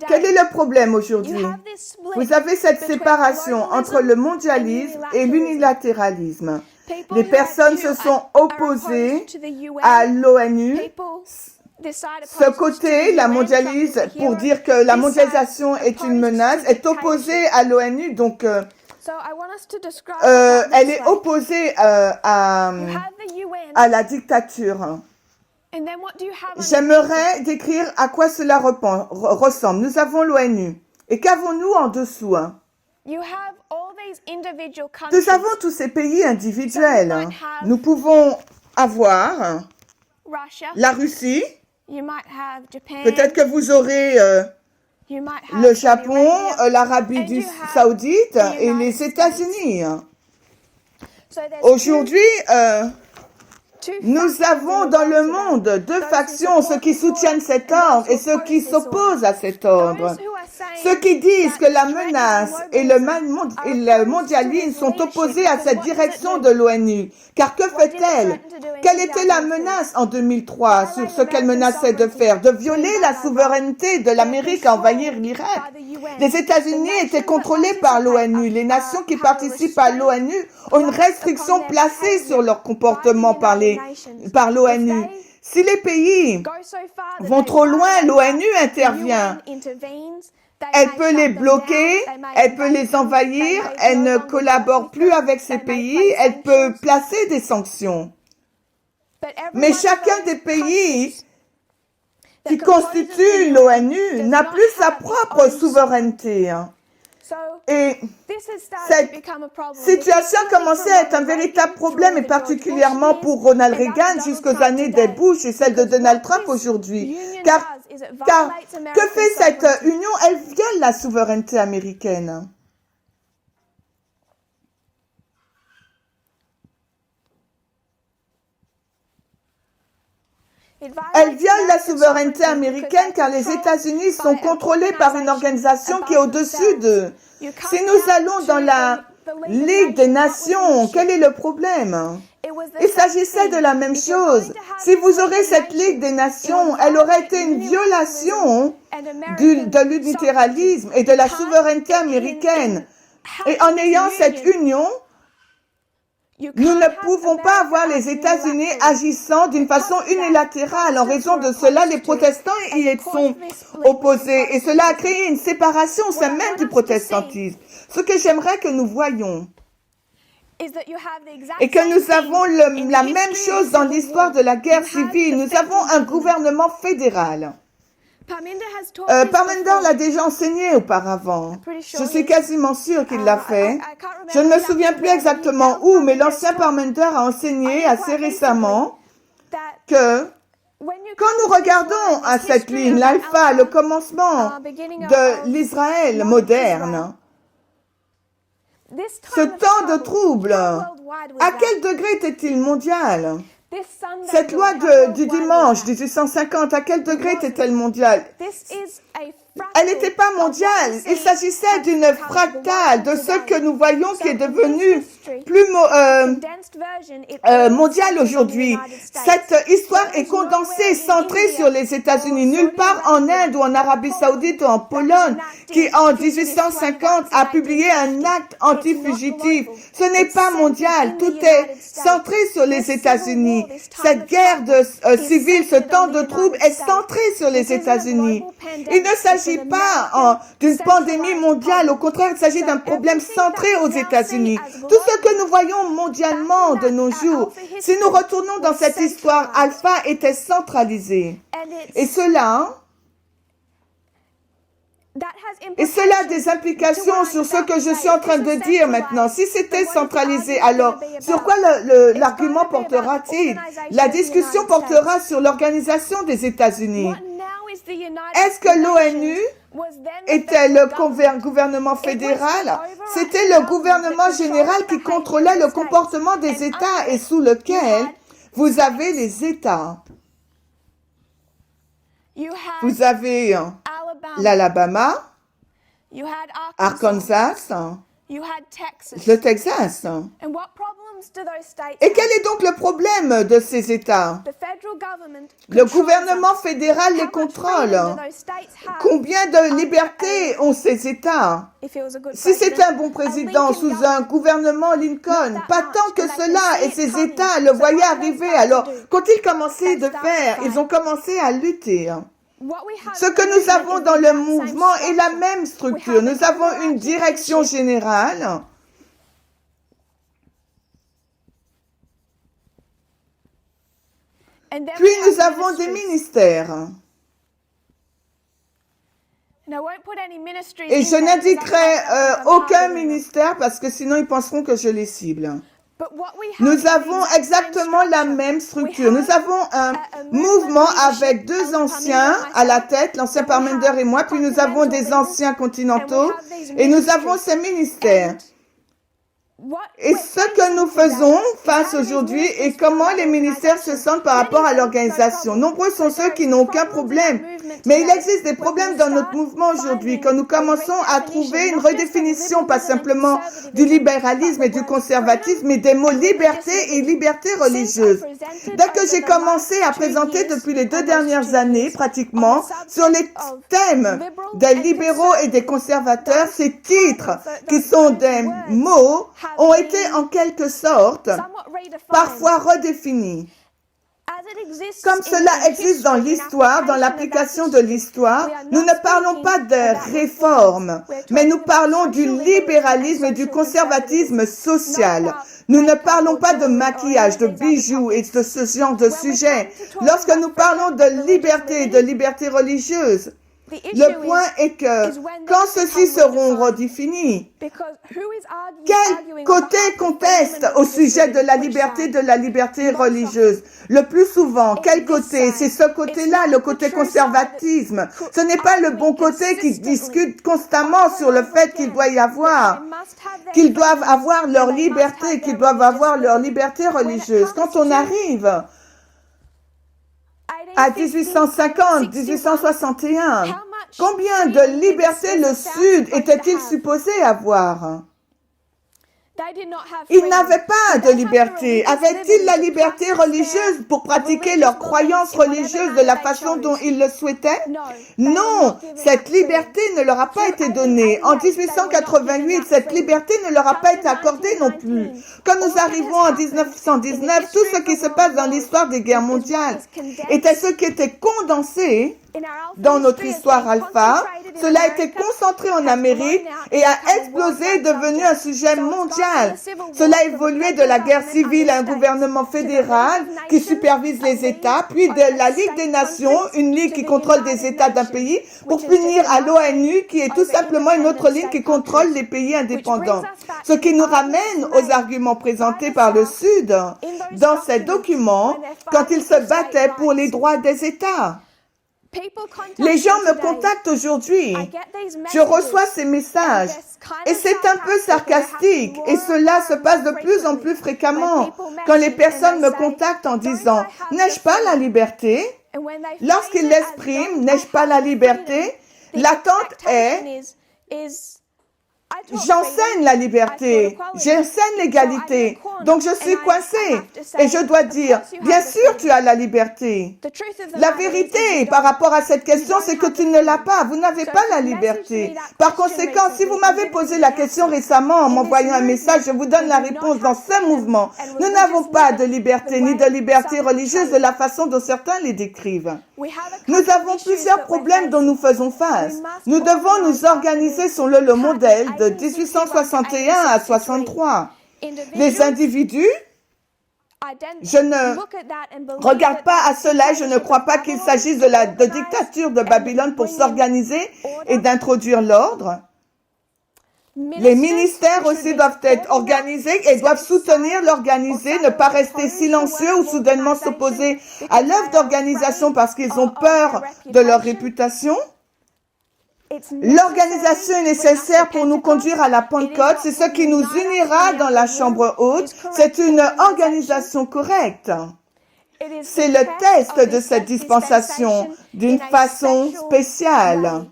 Quel est le problème aujourd'hui? Vous avez cette séparation entre le mondialisme et l'unilatéralisme. Les personnes se sont opposées à l'ONU. Ce côté, la mondialise, pour dire que la mondialisation est une menace, est opposée à l'ONU, donc elle est opposée à la dictature. J'aimerais décrire à quoi cela ressemble. Nous avons l'ONU. Et qu'avons-nous en dessous? Nous avons tous ces pays individuels. Nous pouvons avoir la Russie. Peut-être que vous aurez le Japon, l'Arabie Saoudite et les États-Unis. Aujourd'hui, nous avons dans le monde deux factions, ceux qui soutiennent cet ordre et ceux qui s'opposent à cet ordre. Ceux qui disent que la menace et le mondialisme sont opposés à cette direction de l'ONU. Car que fait-elle? Quelle était la menace en 2003 sur ce qu'elle menaçait de faire? De violer la souveraineté de l'Amérique à envahir l'Irak. Les États-Unis étaient contrôlés par l'ONU. Les nations qui participent à l'ONU ont une restriction placée sur leur comportement par l'ONU. Si les pays vont trop loin, l'ONU intervient. Elle peut les bloquer, elle peut les envahir, elle ne collabore plus avec ces pays, elle peut placer des sanctions. Mais chacun des pays qui constituent l'ONU n'a plus sa propre souveraineté. Et cette situation a commencé à être un véritable problème, et particulièrement pour Ronald Reagan jusqu'aux années des Bush et celle de Donald Trump aujourd'hui. Car que fait cette union? Elle viole la souveraineté américaine. Elle viole la souveraineté américaine car les États-Unis sont contrôlés par une organisation qui est au-dessus d'eux. Si nous allons dans la Ligue des Nations, quel est le problème? Il s'agissait de la même chose. Si vous aurez cette Ligue des Nations, elle aurait été une violation de l'unilatéralisme et de la souveraineté américaine. Et en ayant cette union, nous ne pouvons pas avoir les États-Unis agissant d'une façon unilatérale. En raison de cela, les protestants y sont opposés. Et cela a créé une séparation au sein même du protestantisme. Ce que j'aimerais que nous voyions, et que nous avons la même chose dans l'histoire de la guerre civile. Nous avons un gouvernement fédéral. Parmenter l'a déjà enseigné auparavant. Je suis quasiment sûre qu'il l'a fait. Je ne me souviens plus exactement où, mais l'ancien Parmenter a enseigné assez récemment que quand nous regardons à cette ligne, l'alpha, le commencement de l'Israël moderne, Ce temps de trouble, à quel degré était-il mondial? Cette loi du dimanche 1850, à quel degré était-elle mondiale? Elle n'était pas mondiale. Il s'agissait d'une fractale de ce que nous voyons qui est devenu plus mondial aujourd'hui. Cette histoire est condensée, centrée sur les États-Unis. Nulle part en Inde ou en Arabie Saoudite ou en Pologne qui en 1850 a publié un acte anti-fugitif. Ce n'est pas mondial. Tout est centré sur les États-Unis. Cette guerre civile, ce temps de trouble est centré sur les États-Unis. Il ne s'agit pas d'une pandémie mondiale. Au contraire, il s'agit d'un problème centré aux États-Unis. Tout ce que nous voyons mondialement de nos jours, si nous retournons dans cette histoire, Alpha était centralisé. Et cela a des implications sur ce que je suis en train de dire maintenant. Si c'était centralisé, alors sur quoi l'argument portera-t-il? La discussion portera sur l'organisation des États-Unis. Est-ce que l'ONU était le gouvernement fédéral? C'était le gouvernement général qui contrôlait le comportement des États et sous lequel vous avez les États. Vous avez l'Alabama, Arkansas, le Texas. Et quel est donc le problème de ces États? Le gouvernement fédéral les contrôle. Combien de libertés ont ces États? Si c'était un bon président sous un gouvernement Lincoln, pas tant que cela, et ces États le voyaient arriver. Alors, qu'ont-ils commencé de faire? Ils ont commencé à lutter. Ce que nous avons dans le mouvement est la même structure. Nous avons une direction générale. Puis nous avons des ministères. Et je n'indiquerai aucun ministère parce que sinon ils penseront que je les cible. Nous avons exactement la même structure. Nous avons un mouvement avec deux anciens à la tête, l'ancien Parmenter et moi, puis nous avons des anciens continentaux et nous avons ces ministères. Et ce que nous faisons face aujourd'hui et comment les ministères se sentent par rapport à l'organisation. Nombreux sont ceux qui n'ont aucun problème. Mais il existe des problèmes dans notre mouvement aujourd'hui. Quand nous commençons à trouver une redéfinition, pas simplement du libéralisme et du conservatisme, mais des mots liberté et liberté religieuse. Dès que j'ai commencé à présenter depuis les 2 dernières années, pratiquement, sur les thèmes des libéraux et des conservateurs, ces titres qui sont des mots ont été en quelque sorte parfois redéfinis. Comme cela existe dans l'histoire, dans l'application de l'histoire, nous ne parlons pas de réforme, mais nous parlons du libéralisme et du conservatisme social. Nous ne parlons pas de maquillage, de bijoux et de ce genre de sujet. Lorsque nous parlons de liberté religieuse, le point est que quand ceux-ci seront redéfinis, quel côté conteste au sujet de la liberté religieuse? Le plus souvent, quel côté? C'est ce côté-là, le côté conservatisme. Ce n'est pas le bon côté qui discute constamment sur le fait qu'il doit y avoir, qu'ils doivent avoir leur liberté, qu'ils doivent avoir leur liberté religieuse. Quand on arrive à 1850, 1861, combien de liberté le Sud était-il supposé avoir? Ils n'avaient pas de liberté. Avaient-ils la liberté religieuse pour pratiquer leurs croyances religieuses de la façon dont ils le souhaitaient? Non, cette liberté ne leur a pas été donnée. En 1888, cette liberté ne leur a pas été accordée non plus. Quand nous arrivons en 1919, tout ce qui se passe dans l'histoire des guerres mondiales était ce qui était condensé dans notre histoire alpha. Cela a été concentré en Amérique et a explosé, devenu un sujet mondial. Cela a évolué de la guerre civile à un gouvernement fédéral qui supervise les États, puis de la Ligue des Nations, une ligue qui contrôle des États d'un pays, pour finir à l'ONU qui est tout simplement une autre ligue qui contrôle les pays indépendants. Ce qui nous ramène aux arguments présentés par le Sud dans ces documents quand ils se battaient pour les droits des États. Les gens me contactent aujourd'hui. Je reçois ces messages et c'est un peu sarcastique et cela se passe de plus en plus fréquemment quand les personnes me contactent en disant « N'ai-je pas la liberté ?» Lorsqu'ils l'expriment « N'ai-je pas la liberté ?» L'attente est j'enseigne la liberté, j'enseigne l'égalité, donc je suis coincée et je dois dire, bien sûr tu as la liberté. La vérité par rapport à cette question, c'est que tu ne l'as pas, vous n'avez pas la liberté. Par conséquent, si vous m'avez posé la question récemment en m'envoyant un message, je vous donne la réponse dans ce mouvement. Nous n'avons pas de liberté, ni de liberté religieuse de la façon dont certains les décrivent. Nous avons plusieurs problèmes dont nous faisons face. Nous devons nous organiser selon le modèle de 1861 à 63. Les individus, je ne regarde pas à cela, je ne crois pas qu'il s'agisse de la dictature de Babylone pour s'organiser et d'introduire l'ordre. Les ministères aussi doivent être organisés et doivent soutenir l'organisé, ne pas rester silencieux ou soudainement s'opposer à l'œuvre d'organisation parce qu'ils ont peur de leur réputation. L'organisation est nécessaire pour nous conduire à la Pentecôte. C'est ce qui nous unira dans la chambre haute. C'est une organisation correcte. C'est le test de cette dispensation d'une façon spéciale.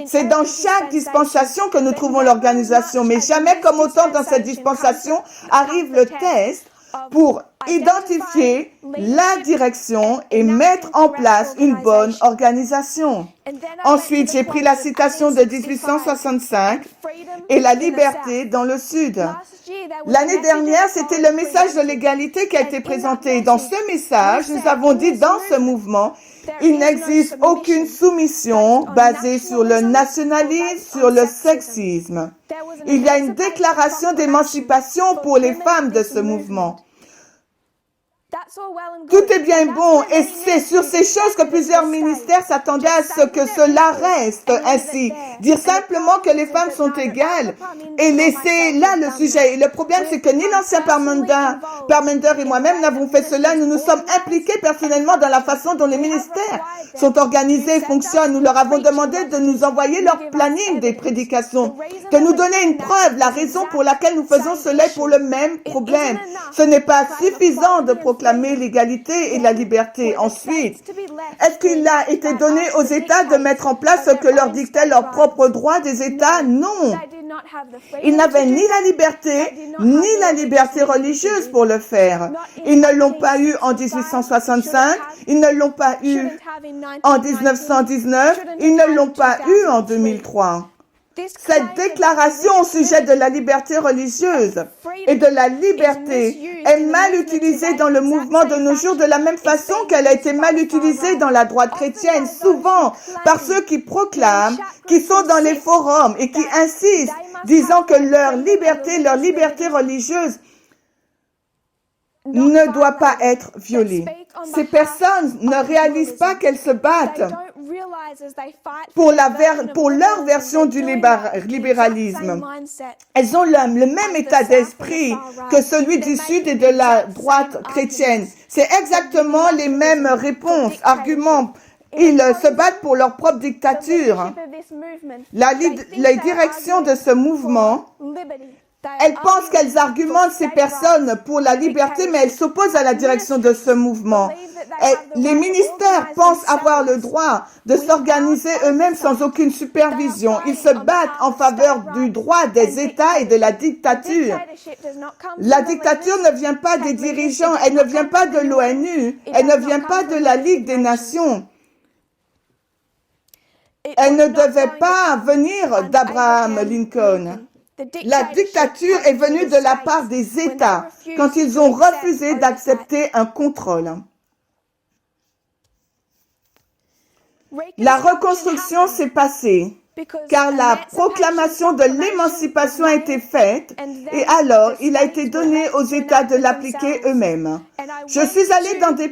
C'est dans chaque dispensation que nous trouvons l'organisation, mais jamais comme autant dans cette dispensation arrive le test pour identifier la direction et mettre en place une bonne organisation. Ensuite, j'ai pris la citation de 1865 et la liberté dans le Sud. L'année dernière, c'était le message de l'égalité qui a été présenté. Dans ce message, nous avons dit dans ce mouvement, il n'existe aucune soumission basée sur le nationalisme, sur le sexisme. Il y a une déclaration d'émancipation pour les femmes de ce mouvement. Tout est bien bon et c'est sur ces choses que plusieurs ministères s'attendaient à ce que cela reste ainsi. Dire simplement que les femmes sont égales et laisser là le sujet. Et le problème, c'est que ni l'ancien Parmenter et moi-même n'avons fait cela. Nous nous sommes impliqués personnellement dans la façon dont les ministères sont organisés et fonctionnent. Nous leur avons demandé de nous envoyer leur planning des prédications, de nous donner une preuve, la raison pour laquelle nous faisons cela pour le même problème. Ce n'est pas suffisant de proclamer l'égalité et la liberté. Ensuite, est-ce qu'il a été donné aux États de mettre en place ce que leur dictait leur propre droit des États? Non. Ils n'avaient ni la liberté religieuse pour le faire. Ils ne l'ont pas eu en 1865, ils ne l'ont pas eu en 1919, ils ne l'ont pas eu en 2003. Cette déclaration au sujet de la liberté religieuse et de la liberté est mal utilisée dans le mouvement de nos jours de la même façon qu'elle a été mal utilisée dans la droite chrétienne, souvent par ceux qui proclament, qui sont dans les forums et qui insistent, disant que leur liberté religieuse ne doit pas être violée. Ces personnes ne réalisent pas qu'elles se battent pour leur version du libéralisme. Elles ont le même état d'esprit que celui du Sud et de la droite chrétienne. C'est exactement les mêmes réponses, arguments. Ils se battent pour leur propre dictature. La direction de ce mouvement, elles pensent qu'elles argumentent ces personnes pour la liberté, mais elles s'opposent à la direction de ce mouvement. Les ministères pensent avoir le droit de s'organiser eux-mêmes sans aucune supervision. Ils se battent en faveur du droit des États et de la dictature. La dictature ne vient pas des dirigeants, elle ne vient pas de l'ONU, elle ne vient pas de la Ligue des Nations. Elle ne devait pas venir d'Abraham Lincoln. La dictature est venue de la part des États quand ils ont refusé d'accepter un contrôle. La reconstruction s'est passée car la proclamation de l'émancipation a été faite et alors il a été donné aux États de l'appliquer eux-mêmes. Je suis allée dans des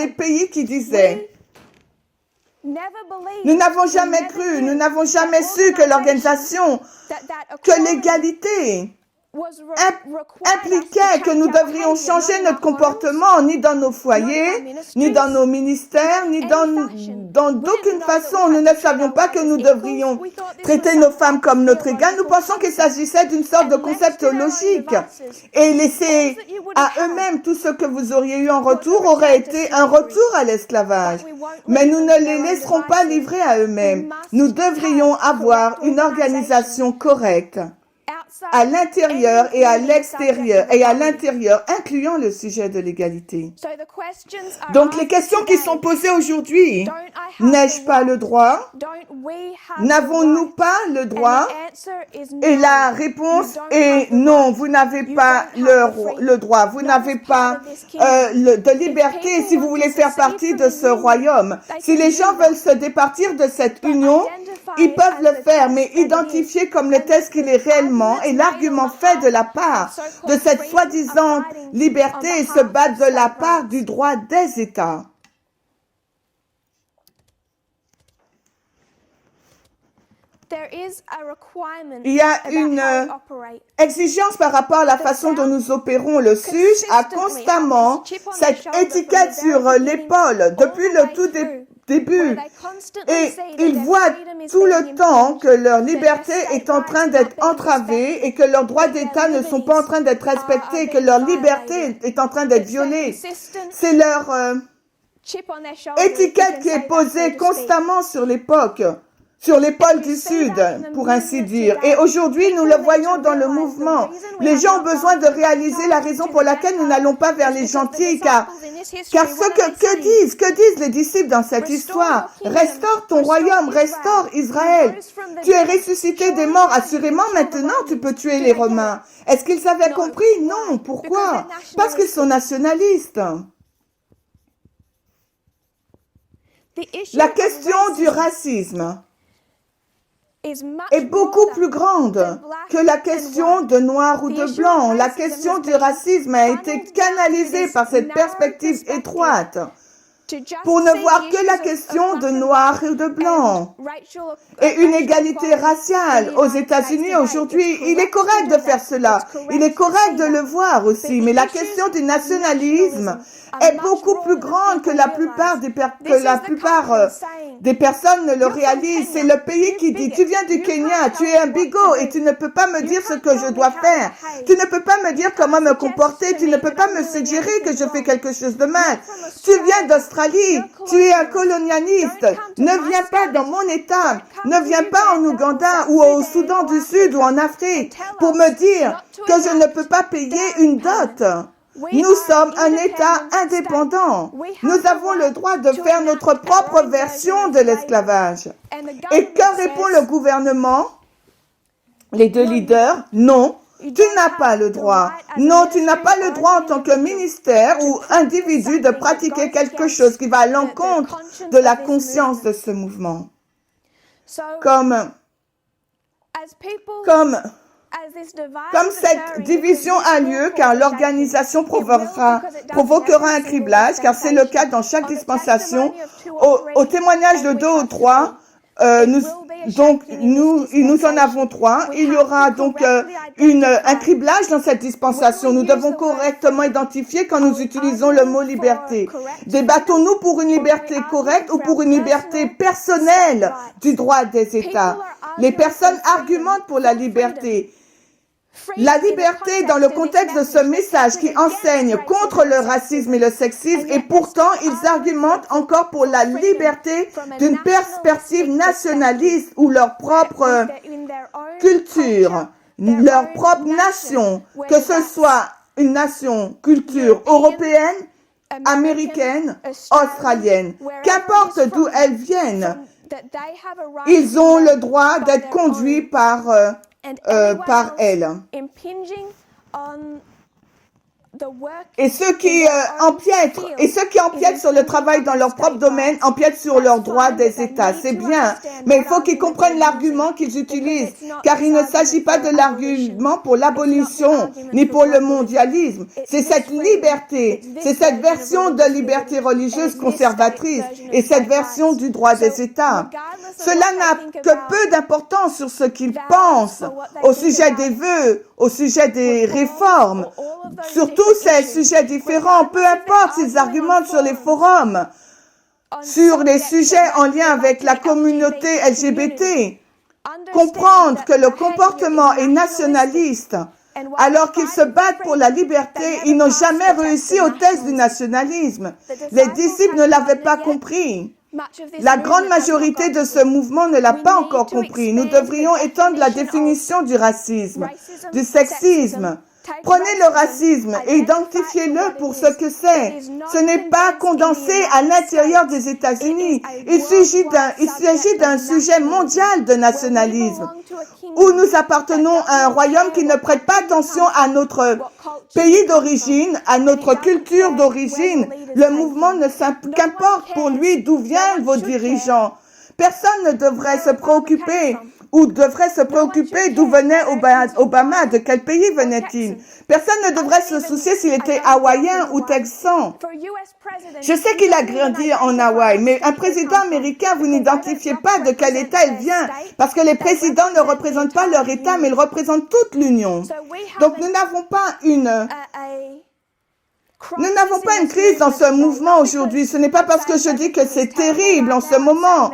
pays qui disaient nous n'avons jamais cru, nous n'avons jamais su que l'organisation, que l'égalité impliquait que nous devrions changer notre comportement, ni dans nos foyers, ni dans nos ministères, ni dans d'aucune façon. Nous ne savions pas que nous devrions traiter nos femmes comme notre égal. Nous pensions qu'il s'agissait d'une sorte de concept logique. Et laisser à eux-mêmes tout ce que vous auriez eu en retour aurait été un retour à l'esclavage. Mais nous ne les laisserons pas livrer à eux-mêmes. Nous devrions avoir une organisation correcte à l'intérieur et à l'extérieur, et à l'intérieur, incluant le sujet de l'égalité. Donc les questions qui sont posées aujourd'hui, n'ai-je pas le droit? N'avons-nous pas le droit? Et la réponse est non, vous n'avez pas le droit, vous n'avez pas de liberté si vous voulez faire partie de ce royaume. Si les gens veulent se départir de cette union, ils peuvent le faire, mais identifier comme le tel qu'il est réellement et l'argument fait de la part de cette soi-disant liberté se bat de la part du droit des États. Il y a une exigence par rapport à la façon dont nous opérons. Le SUGE a constamment cette étiquette sur l'épaule depuis le tout début. Et ils voient tout le temps que leur liberté est en train d'être entravée et que leurs droits d'État ne sont pas en train d'être respectés, que leur liberté est en train d'être violée. C'est leur étiquette qui est posée constamment sur l'épaule du Sud, pour ainsi dire. Et aujourd'hui, nous le voyons dans le mouvement. Les gens ont besoin de réaliser la raison pour laquelle nous n'allons pas vers les gentils, car que disent les disciples dans cette histoire? Restaure ton royaume, restaure Israël. Tu es ressuscité des morts, assurément, maintenant tu peux tuer les Romains. Est-ce qu'ils avaient compris? Non. Pourquoi? Parce qu'ils sont nationalistes. La question du racisme est beaucoup plus grande que la question de noir ou de blanc. La question du racisme a été canalisée par cette perspective étroite pour ne voir que la question de noir ou de blanc et une égalité raciale aux États-Unis aujourd'hui. Il est correct de faire cela. Il est correct de le voir aussi. Mais la question du nationalisme est beaucoup plus grande que la plupart des personnes ne le réalisent. C'est le pays qui dit, tu viens du Kenya, tu es un bigot et tu ne peux pas me dire ce que je dois faire. Tu ne peux pas me dire comment me comporter. Tu ne peux pas me suggérer que je fais quelque chose de mal. Tu viens d'Australie, tu es un colonialiste. Ne viens pas dans mon État. Ne viens pas en Ouganda ou au Soudan du Sud ou en Afrique pour me dire que je ne peux pas payer une dot. Nous sommes un État indépendant. Nous avons le droit de faire notre propre version de l'esclavage. Et que répond le gouvernement? Les deux leaders? Non, tu n'as pas le droit. Non, tu n'as pas le droit en tant que ministère ou individu de pratiquer quelque chose qui va à l'encontre de la conscience de ce mouvement. Comme cette division a lieu, car l'organisation provoquera un criblage, car c'est le cas dans chaque dispensation, au témoignage de 2 ou 3, nous en avons 3. Il y aura donc un criblage dans cette dispensation. Nous devons correctement identifier quand nous utilisons le mot liberté. Débattons-nous pour une liberté correcte ou pour une liberté personnelle du droit des États? Les personnes argumentent pour la liberté. La liberté dans le contexte de ce message qui enseigne contre le racisme et le sexisme, et pourtant ils argumentent encore pour la liberté d'une perspective nationaliste ou leur propre culture, leur propre nation, que ce soit une nation, culture européenne, américaine, australienne, qu'importe d'où elles viennent, ils ont le droit d'être conduits par elle. Et ceux qui empiètent sur le travail dans leur propre domaine empiètent sur leurs droits des États. C'est bien, mais il faut qu'ils comprennent l'argument qu'ils utilisent, car il ne s'agit pas de l'argument pour l'abolition ni pour le mondialisme. C'est cette liberté, c'est cette version de liberté religieuse conservatrice et cette version du droit des États. Cela n'a que peu d'importance sur ce qu'ils pensent au sujet des vœux, au sujet des réformes, sur tous ces sujets différents, peu importe s'ils argumentent sur les forums, sur les sujets en lien avec la communauté LGBT. Comprendre que le comportement est nationaliste, alors qu'ils se battent pour la liberté, ils n'ont jamais réussi au test du nationalisme. Les disciples ne l'avaient pas compris. La grande majorité de ce mouvement ne l'a pas encore compris. Nous devrions étendre la définition du racisme, du sexisme. Prenez le racisme et identifiez-le pour ce que c'est. Ce n'est pas condensé à l'intérieur des États-Unis. Il s'agit d'un sujet mondial de nationalisme, où nous appartenons à un royaume qui ne prête pas attention à notre pays d'origine, à notre culture d'origine. Le mouvement qu'importe pour lui d'où viennent vos dirigeants. Personne ne devrait se préoccuper d'où venait Obama, de quel pays venait-il. Personne ne devrait se soucier s'il était hawaïen ou texan. Je sais qu'il a grandi en Hawaï, mais un président américain, vous n'identifiez pas de quel État il vient, parce que les présidents ne représentent pas leur État, mais ils représentent toute l'Union. Donc nous n'avons pas une crise dans ce mouvement aujourd'hui. Ce n'est pas parce que je dis que c'est terrible en ce moment.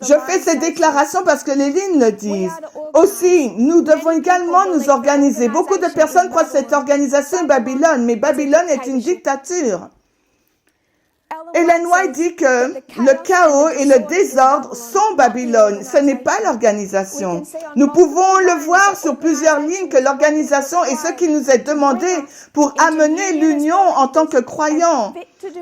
Je fais ces déclarations parce que les lignes le disent. Aussi, nous devons également nous organiser. Beaucoup de personnes croient que cette organisation est Babylone, mais Babylone est une dictature. Ellen White dit que le chaos et le désordre sont Babylone. Ce n'est pas l'organisation. Nous pouvons le voir sur plusieurs lignes que l'organisation est ce qui nous est demandé pour amener l'union en tant que croyants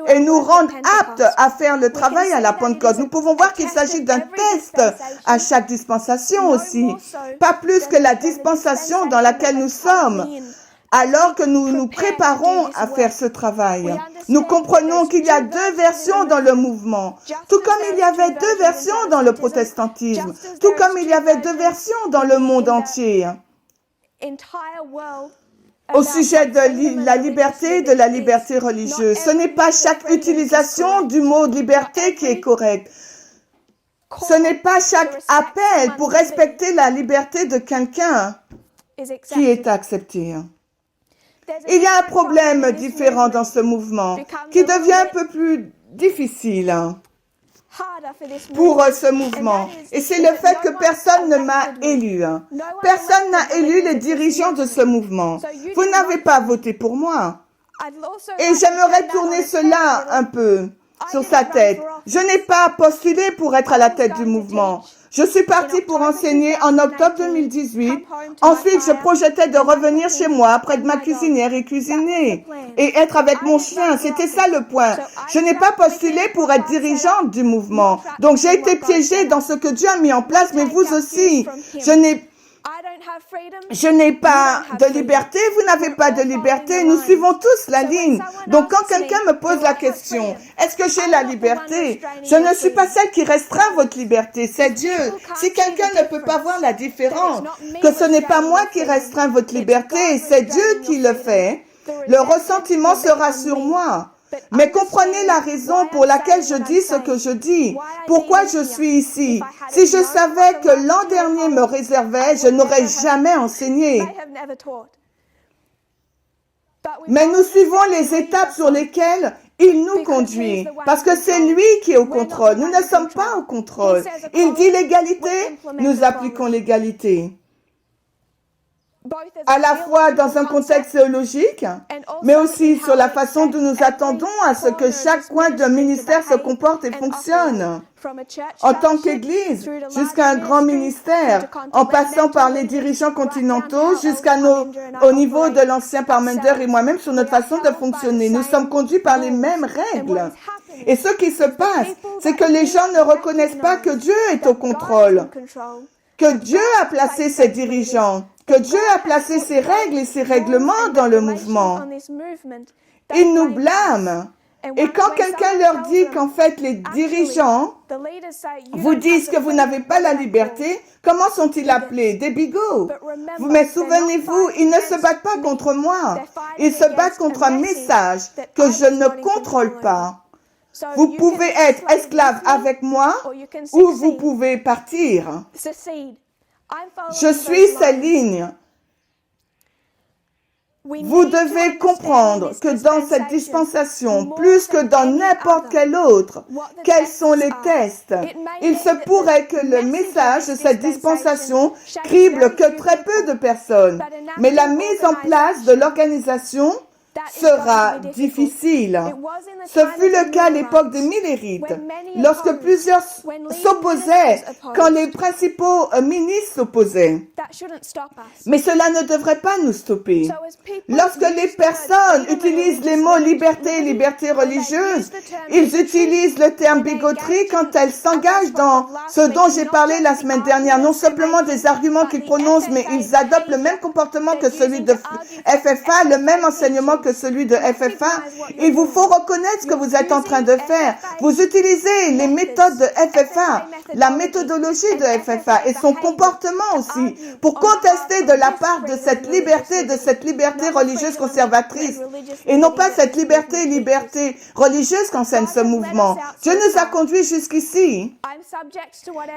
et nous rendre aptes à faire le travail à la Pentecôte. Nous pouvons voir qu'il s'agit d'un test à chaque dispensation aussi. Pas plus que la dispensation dans laquelle nous sommes. Alors que nous nous préparons à faire ce travail, nous comprenons qu'il y a deux versions dans le mouvement, tout comme il y avait deux versions dans le protestantisme, tout comme il y avait deux versions dans le monde entier. Au sujet de la liberté religieuse, ce n'est pas chaque utilisation du mot liberté qui est correcte. Ce n'est pas chaque appel pour respecter la liberté de quelqu'un qui est accepté. Il y a un problème différent dans ce mouvement qui devient un peu plus difficile pour ce mouvement. Et c'est le fait que personne ne m'a élu. Personne n'a élu les dirigeants de ce mouvement. Vous n'avez pas voté pour moi. Et j'aimerais tourner cela un peu sur sa tête. Je n'ai pas postulé pour être à la tête du mouvement. Je suis partie pour enseigner en octobre 2018. Ensuite, je projetais de revenir chez moi près de ma cuisinière et cuisiner et être avec mon chien. C'était ça le point. Je n'ai pas postulé pour être dirigeante du mouvement. Donc, j'ai été piégée dans ce que Dieu a mis en place, mais vous aussi. Je n'ai pas de liberté, vous n'avez pas de liberté, nous suivons tous la ligne. Donc quand quelqu'un me pose la question, est-ce que j'ai la liberté? Je ne suis pas celle qui restreint votre liberté, c'est Dieu. Si quelqu'un ne peut pas voir la différence, que ce n'est pas moi qui restreins votre liberté, c'est Dieu qui le fait, le ressentiment sera sur moi. Mais comprenez la raison pour laquelle je dis ce que je dis. Pourquoi je suis ici? Si je savais que l'an dernier me réservait, je n'aurais jamais enseigné. Mais nous suivons les étapes sur lesquelles il nous conduit, parce que c'est lui qui est au contrôle. Nous ne sommes pas au contrôle. Il dit l'égalité, nous appliquons l'égalité. À la fois dans un contexte théologique, mais aussi sur la façon dont nous attendons à ce que chaque coin d'un ministère se comporte et fonctionne. En tant qu'Église, jusqu'à un grand ministère, en passant par les dirigeants continentaux, au niveau de l'ancien Parmenter et moi-même sur notre façon de fonctionner. Nous sommes conduits par les mêmes règles. Et ce qui se passe, c'est que les gens ne reconnaissent pas que Dieu est au contrôle, que Dieu a placé ses dirigeants. que Dieu a placé ses règles et ses règlements dans le mouvement. Ils nous blâment. Et quand quelqu'un leur dit qu'en fait les dirigeants vous disent que vous n'avez pas la liberté, comment sont-ils appelés? Des bigots. Mais souvenez-vous, ils ne se battent pas contre moi. Ils se battent contre un message que je ne contrôle pas. Vous pouvez être esclave avec moi ou vous pouvez partir. Je suis ces lignes. Vous devez comprendre que dans cette dispensation, plus que dans n'importe quelle autre, quels sont les tests. Il se pourrait que le message de cette dispensation crible que très peu de personnes, mais la mise en place de l'organisation sera difficile. Ce fut le cas à l'époque des Millérites, lorsque plusieurs s'opposaient, quand les principaux ministres s'opposaient. Mais cela ne devrait pas nous stopper. Lorsque les personnes utilisent les mots liberté, liberté religieuse, ils utilisent le terme bigoterie quand elles s'engagent dans ce dont j'ai parlé la semaine dernière. Non simplement des arguments qu'ils prononcent, mais ils adoptent le même comportement que celui de FFA, le même enseignement que celui de FFA. Il vous faut reconnaître ce que vous êtes en train de faire. Vous utilisez les méthodes de FFA, la méthodologie de FFA et son comportement aussi pour contester de la part de cette liberté religieuse conservatrice et non pas cette liberté religieuse qu'enseigne ce mouvement. Dieu nous a conduits jusqu'ici.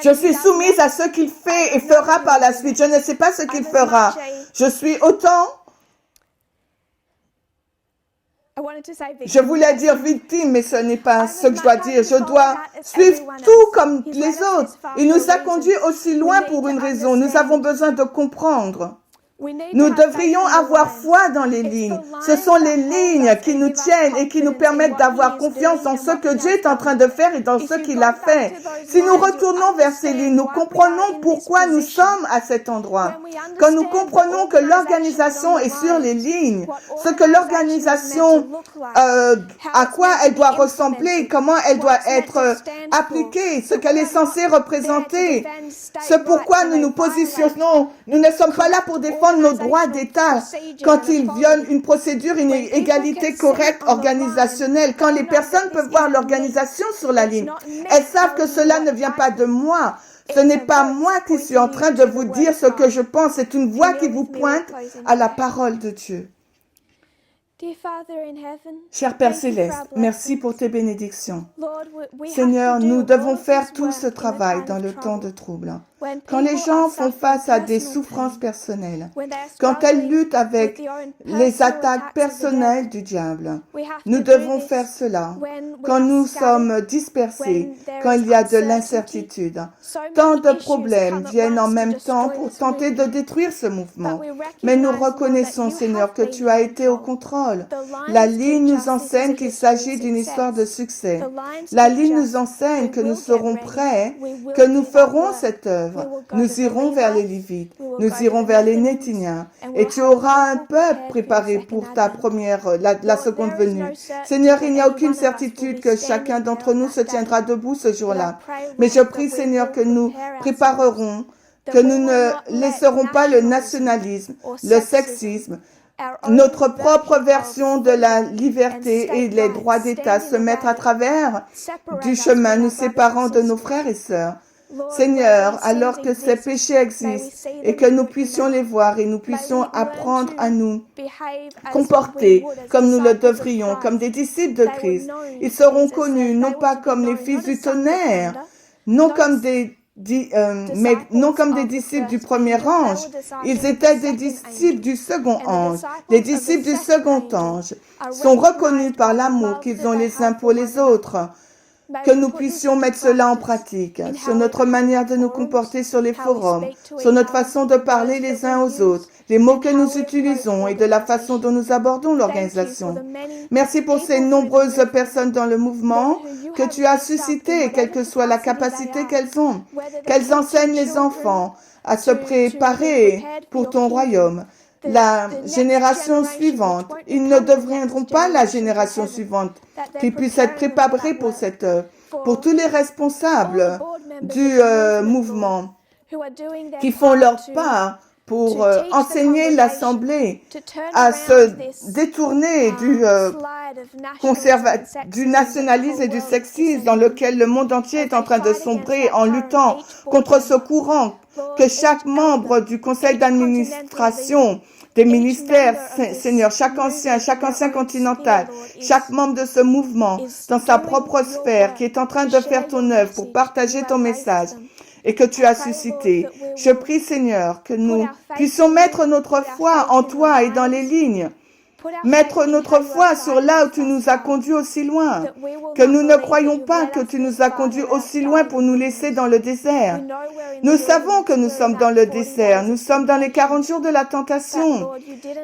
Je suis soumise à ce qu'il fait et fera par la suite. Je ne sais pas ce qu'il fera. Je suis autant... Je voulais dire victime, mais ce n'est pas ce que je dois dire. Je dois suivre tout comme les autres. Il nous a conduits aussi loin pour une raison. Nous avons besoin de comprendre. Nous devrions avoir foi dans les lignes. Ce sont les lignes qui nous tiennent et qui nous permettent d'avoir confiance dans ce que Dieu est en train de faire et dans ce qu'il a fait. Si nous retournons vers ces lignes, nous comprenons pourquoi nous sommes à cet endroit. Quand nous comprenons que l'organisation est sur les lignes, ce que l'organisation, à quoi elle doit ressembler, comment elle doit être appliquée, ce qu'elle est censée représenter, ce pourquoi nous nous positionnons. Nous ne sommes pas là pour défendre nos droits d'État quand ils violent une procédure, une égalité correcte organisationnelle. Quand les personnes peuvent voir l'organisation sur la ligne, elles savent que cela ne vient pas de moi. Ce n'est pas moi qui suis en train de vous dire ce que je pense. C'est une voix qui vous pointe à la parole de Dieu. Cher Père Céleste, merci pour tes bénédictions. Seigneur, nous devons faire tout ce travail dans le temps de trouble. Quand les gens font face à des souffrances personnelles, quand elles luttent avec les attaques personnelles du diable, nous devons faire cela. Quand nous sommes dispersés, quand il y a de l'incertitude, tant de problèmes viennent en même temps pour tenter de détruire ce mouvement. Mais nous reconnaissons, Seigneur, que tu as été au contrôle. La ligne nous enseigne qu'il s'agit d'une histoire de succès. La ligne nous enseigne que nous serons prêts, que nous ferons cette œuvre. Nous irons vers les Lévites, nous irons vers les Nétiniens, et tu auras un peuple préparé pour ta la seconde venue. Seigneur, il n'y a aucune certitude que chacun d'entre nous se tiendra debout ce jour-là. Mais je prie, Seigneur, que nous préparerons, que nous ne laisserons pas le nationalisme, le sexisme, notre propre version de la liberté et les droits d'État se mettre à travers du chemin, nous séparant de nos frères et sœurs. Seigneur, alors que ces péchés existent et que nous puissions les voir et nous puissions apprendre à nous comporter comme nous le devrions, comme des disciples de Christ, ils seront connus non pas comme les fils du tonnerre, non comme des disciples du premier ange. Ils étaient des disciples du second ange. Les disciples du second ange sont reconnus par l'amour qu'ils ont les uns pour les autres. Que nous puissions mettre cela en pratique, sur notre manière de nous comporter sur les forums, sur notre façon de parler les uns aux autres, les mots que nous utilisons et de la façon dont nous abordons l'organisation. Merci pour ces nombreuses personnes dans le mouvement que tu as suscitées, quelle que soit la capacité qu'elles ont, qu'elles enseignent les enfants à se préparer pour ton royaume. La génération suivante, ils ne deviendront pas la génération suivante, qui puisse être préparée pour cette œuvre, pour tous les responsables du mouvement, qui font leur part pour enseigner l'Assemblée à se détourner du nationalisme et du sexisme dans lequel le monde entier est en train de sombrer en luttant contre ce courant, que chaque membre du conseil d'administration, des ministères, Seigneur, chaque ancien continental, chaque membre de ce mouvement, dans sa propre sphère, qui est en train de faire ton œuvre pour partager ton message et que tu as suscité. Je prie, Seigneur, que nous puissions mettre notre foi en toi et dans les lignes. Mettre notre foi sur là où tu nous as conduits aussi loin. Que nous ne croyons pas que tu nous as conduits aussi loin pour nous laisser dans le désert. Nous savons que nous sommes dans le désert. Nous sommes dans les 40 jours de la tentation.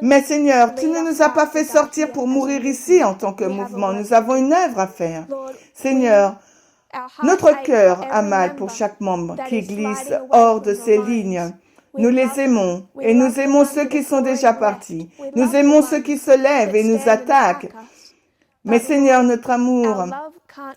Mais Seigneur, tu ne nous as pas fait sortir pour mourir ici en tant que mouvement. Nous avons une œuvre à faire. Seigneur, notre cœur a mal pour chaque membre qui glisse hors de ces lignes. Nous les aimons et nous aimons ceux qui sont déjà partis. Nous aimons ceux qui se lèvent et nous attaquent. Mais Seigneur, notre amour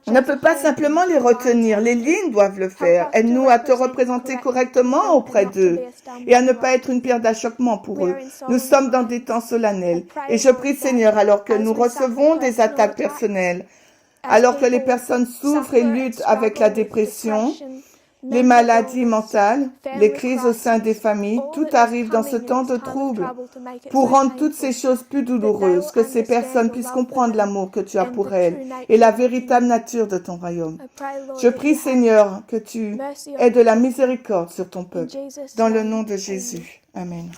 ne peut pas simplement les retenir. Les lignes doivent le faire. Aide-nous à te représenter correctement auprès d'eux et à ne pas être une pierre d'achoppement pour eux. Nous sommes dans des temps solennels. Et je prie, Seigneur, alors que nous recevons des attaques personnelles, alors que les personnes souffrent et luttent avec la dépression, les maladies mentales, les crises au sein des familles, tout arrive dans ce temps de trouble pour rendre toutes ces choses plus douloureuses, que ces personnes puissent comprendre l'amour que tu as pour elles et la véritable nature de ton royaume. Je prie, Seigneur, que tu aies de la miséricorde sur ton peuple. Dans le nom de Jésus. Amen.